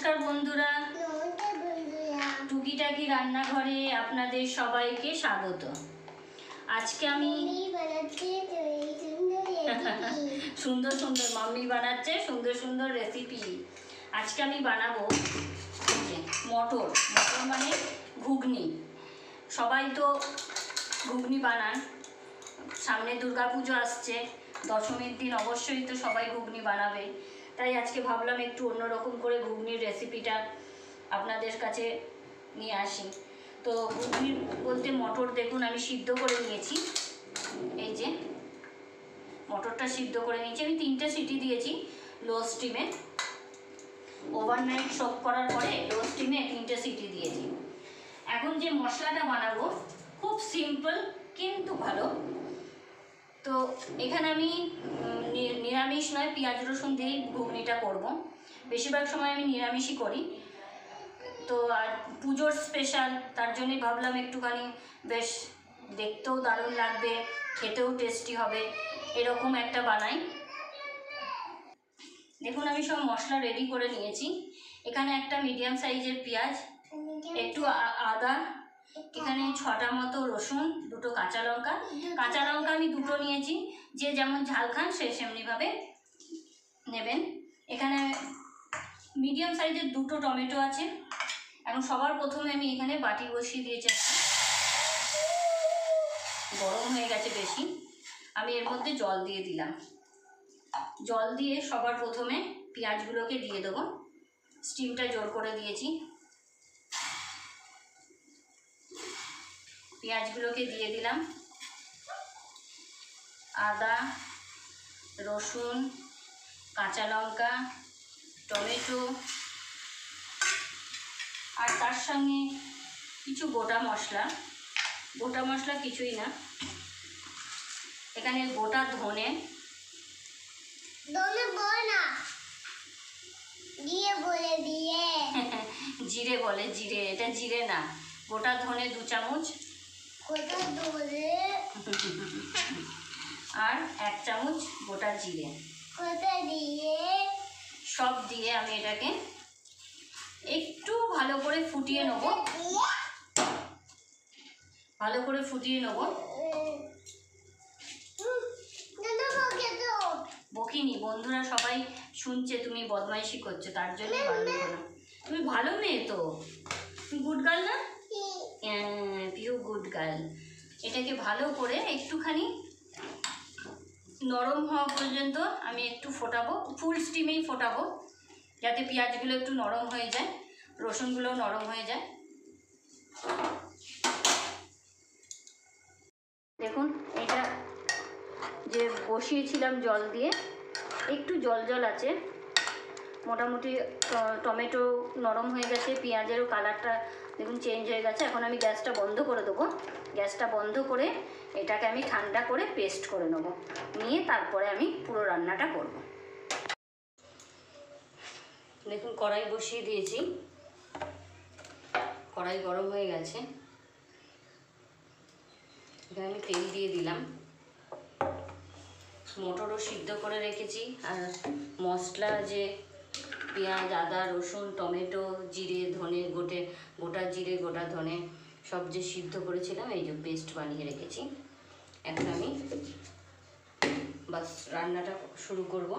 নমস্কার বন্ধুরা, টুকিটাকি রান্নাঘরে আপনাদের সবাইকে স্বাগত। আজকে আমি সুন্দর সুন্দর মাম্মি বানাচ্ছে সুন্দর সুন্দর রেসিপি। আজকে আমি বানাবো মটর মানে ঘুগনি। সবাই তো ঘুগনি বানান, সামনে দুর্গাপুজো আসছে, দশমীর দিন অবশ্যই তো সবাই ঘুগনি বানাবে। তাই আজকে ভাবলাম একটু অন্যরকম করে ঘুগনির রেসিপিটা আপনাদের কাছে নিয়ে আসি। তো ঘুগনি বলতে মটর দেখুন আমি সিদ্ধ করে নিয়েছি। এই যে মটরটা সিদ্ধ করে নিয়েছি, আমি 3টে সিটি দিয়েছি লো স্টিমে। ওভারনাইট সোক করার পরে লো স্টিমে 3টে সিটি দিয়েছি। এখন যে মশলাটা বানাবো খুব সিম্পল কিন্তু ভালো। তো এখানে আমি নিরামিষ নয়, পেঁয়াজ রসুন দিয়েই ঘুগনিটা করব। বেশিরভাগ সময় আমি নিরামিষই করি। তো আর পুজোর স্পেশাল, তার জন্যই ভাবলাম একটুখানি বেশ দেখতেও দারুণ লাগবে, খেতেও টেস্টি হবে, এরকম একটা বানাই। দেখুন আমি সব মশলা রেডি করে নিয়েছি। এখানে একটা মিডিয়াম সাইজের পেঁয়াজ, একটু আদা, এখানে 6টা মতো রসুন, 2টো কাঁচা লঙ্কা আমি 2টো নিয়েছি। যে যেমন ঝাল খান সে সেমনিভাবে নেবেন। এখানে মিডিয়াম সাইজের 2টো টমেটো আছে। এখন সবার প্রথমে আমি এখানে বাটি বসিয়ে দিয়েছি, গরম হয়ে গেছে বেশি। আমি এর মধ্যে জল দিয়ে দিলাম। জল দিয়ে সবার প্রথমে পেঁয়াজগুলোকে দিয়ে দেবো। স্টিমটা জোর করে দিয়েছি। পেঁয়াজগুলোকে দিয়ে দিলাম। আদা, রসুন, কাঁচা লঙ্কা, টমেটো, আর তার সঙ্গে কিছু গোটা মশলা কিছুই না, এখানে গোটা ধনে জিরে বলে, জিরে, এটা জিরে না, গোটা ধনে 2 চামচ, আর 1 চামচ গোটা জিরে, সব দিয়ে আমি এটাকে একটু ভালো করে ফুটিয়ে নেব। বকিনি, বন্ধুরা সবাই শুনছে তুমি বদমাইশি করছো, তার জন্য বারণ করো। তুমি ভালো মেয়ে তো, তুমি গুড গার্ল না? Piu good girl. এটাকে ভালো করে একটুখানি নরম হওয়া পর্যন্ত আমি একটু ফোটাবো, ফুল স্টিমেই ফোটাবো, যাতে পেঁয়াজগুলো একটু নরম হয়ে যায়, রসুনগুলো নরম হয়ে যায়। দেখুন এটা যে বসিয়েছিলাম জল দিয়ে, একটু জল আছে, মোটামুটি টমেটো নরম হয়ে গেছে, পেঁয়াজেরও কালারটা দেখুন চেঞ্জ হয়ে গেছে। এখন আমি গ্যাসটা বন্ধ করে দেবো। গ্যাসটা বন্ধ করে এটাকে আমি ঠান্ডা করে পেস্ট করে নেবো, নিয়ে তারপরে আমি পুরো রান্নাটা করব। দেখুন কড়াই বসিয়ে দিয়েছি, কড়াই গরম হয়ে গেছে। এখানে আমি তেল দিয়ে দিলাম। মটরও সিদ্ধ করে রেখেছি, আর মশলা যে পেঁয়াজ, আদা, রসুন, টমেটো, জিরে, ধনে, গোটা জিরে, গোটা ধনে সব যে সিদ্ধ করেছিলাম, এই যে পেস্ট বানিয়ে রেখেছি। এখন আমি বাস রান্নাটা শুরু করব।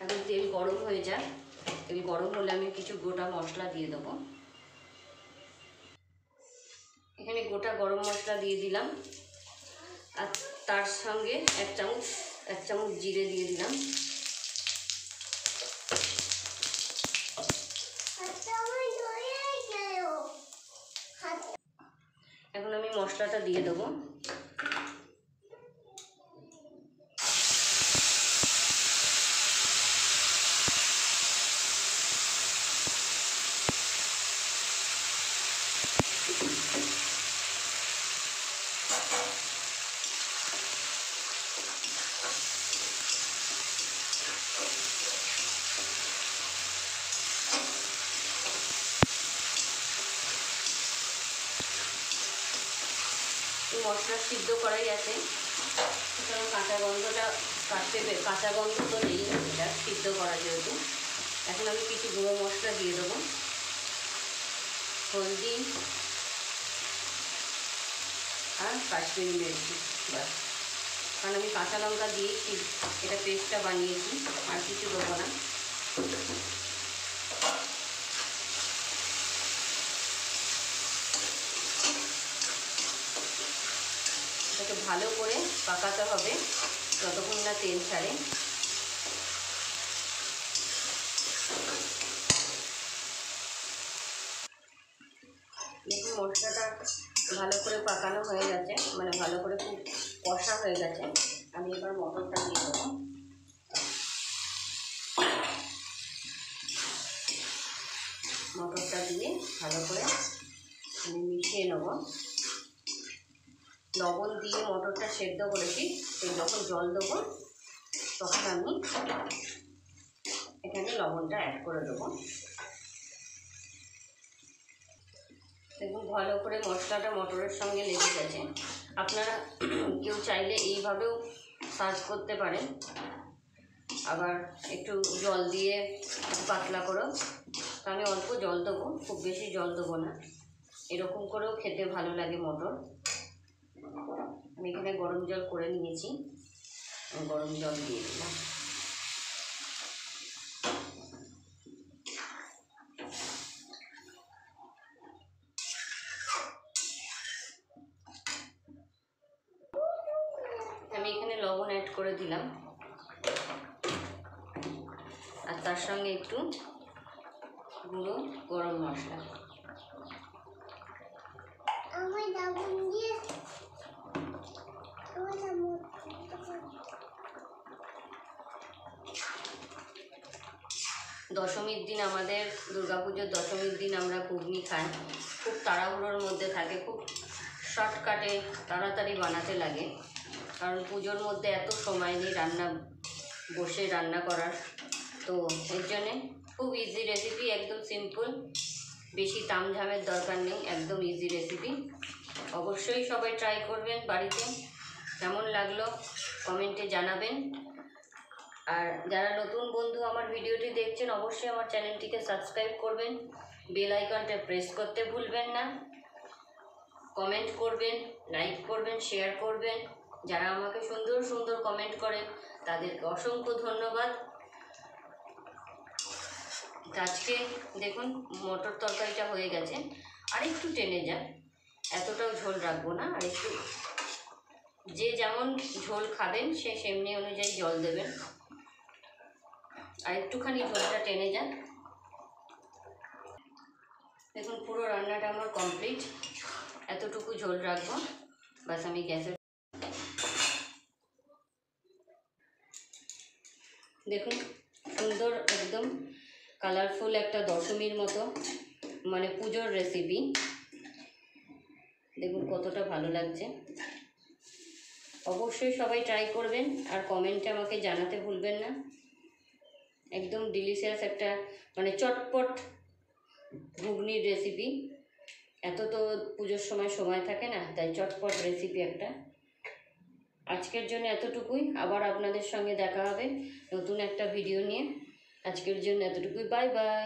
এখন তেল গরম হয়ে যায়, তেল গরম হলে আমি কিছু গোটা মশলা দিয়ে দেবো। এখানে গোটা গরম মশলা দিয়ে দিলাম, আর তার সঙ্গে 1 চামচ জিরে দিয়ে দিলাম। এখন আমি মশলাটা দিয়ে দেবো। মশলা সিদ্ধ করাই আছে, কাঁচা গন্ধটা কাঁচা গন্ধ তো নেই, এটা সিদ্ধ করা যেহেতু। এখন আমি কিছু গুঁড়ো মশলা দিয়ে দেবো, হলদি আর কাশ্মীরি মির্চি, বাস। কারণ আমি কাঁচা লঙ্কা দিয়েছি, এটা পেস্টটা বানিয়েছি, আর কিছু দেবো না। এটাকে ভালো করে পাকাতে হবে যতক্ষণ না তেল ছাড়ে। দেখুন মশলাটা ভালো করে পাকানো হয়ে গেছে, মানে ভালো করে খুব কষা হয়ে গেছে। আমি এবার মটরটা দিয়ে দেবো। মটরটা দিয়ে ভালো করে আমি মিশিয়ে নেব। লবণ দিয়ে মটরটা সেদ্ধ করেছি, যখন জল দেবো তখন আমি এখানে লবণটা অ্যাড করে দেবো। দেখুন ভালো করে মশলাটা মটরের সঙ্গে লেগে গেছে। আপনারা কেউ চাইলে এইভাবেও সার্ভ করতে পারেন, আবার একটু জল দিয়ে পাতলা করেও। তো আমি অল্প জল দেবো, খুব বেশি জল দেবো না, এরকম করেও খেতে ভালো লাগে মটর। আমি এখানে গরম জল করে নিয়েছি, গরম জল দিয়ে দিলাম। আমি এখানে লবণ অ্যাড করে দিলাম, আর তার সঙ্গে একটু গুঁড়ো গরম মশলা। 10মীর দিন, আমাদের দুর্গাপুজোর 10মীর দিন আমরা ঘুগনি খাই। খুব তাড়াহুড়োর মধ্যে থাকে, খুব শর্টকাটে তাড়াতাড়ি বানাতে লাগে, কারণ পুজোর মধ্যে এত সময় নেই বসে রান্না করার। তো এর জন্যে খুব ইজি রেসিপি, একদম সিম্পল, বেশি তামঝামের দরকার নেই, একদম ইজি রেসিপি। অবশ্যই সবাই ট্রাই করবেন বাড়িতে। কেমন লাগলো কমেন্টে জানাবেন। আর যারা নতুন বন্ধু আমার ভিডিওটি দেখছেন, অবশ্যই আমার চ্যানেলটিকে সাবস্ক্রাইব করবেন, বেল আইকনটা প্রেস করতে ভুলবেন না। কমেন্ট করবেন, লাইক করবেন, শেয়ার করবেন। যারা আমাকে সুন্দর সুন্দর কমেন্ট করেন তাদেরকে অসংখ্য ধন্যবাদ। আজকে দেখুন মটর তরকারিটা হয়ে গেছে, আর একটু টেনে যাক, এতটাও ঝোল রাখবো না, আর একটু যে যেমন ঝোল খাবেন সে সেমনি অনুযায়ী জল দেবেন, আর একটুখানি ঝোলটা টেনে যান। দেখুন পুরো রান্নাটা আমার কমপ্লিট, এতটুকু ঝোল রাখবো, বাস। আমি গ্যাসের দেখুন সুন্দর একদম কালারফুল একটা 10মীর মতো, মানে পুজোর রেসিপি। দেখুন কতটা ভালো লাগছে। অবশ্যই সবাই ট্রাই করবেন, আর কমেন্টে আমাকে জানাতে ভুলবেন না। একদম ডিলিশিয়াস একটা, মানে চটপট ঘুগনির রেসিপি। এত তো পুজোর সময় থাকে না, তাই চটপট রেসিপি একটা। আজকের জন্য এতটুকুই, আবার আপনাদের সঙ্গে দেখা হবে নতুন একটা ভিডিও নিয়ে। আজকের জন্য এতটুকুই, বাই বাই।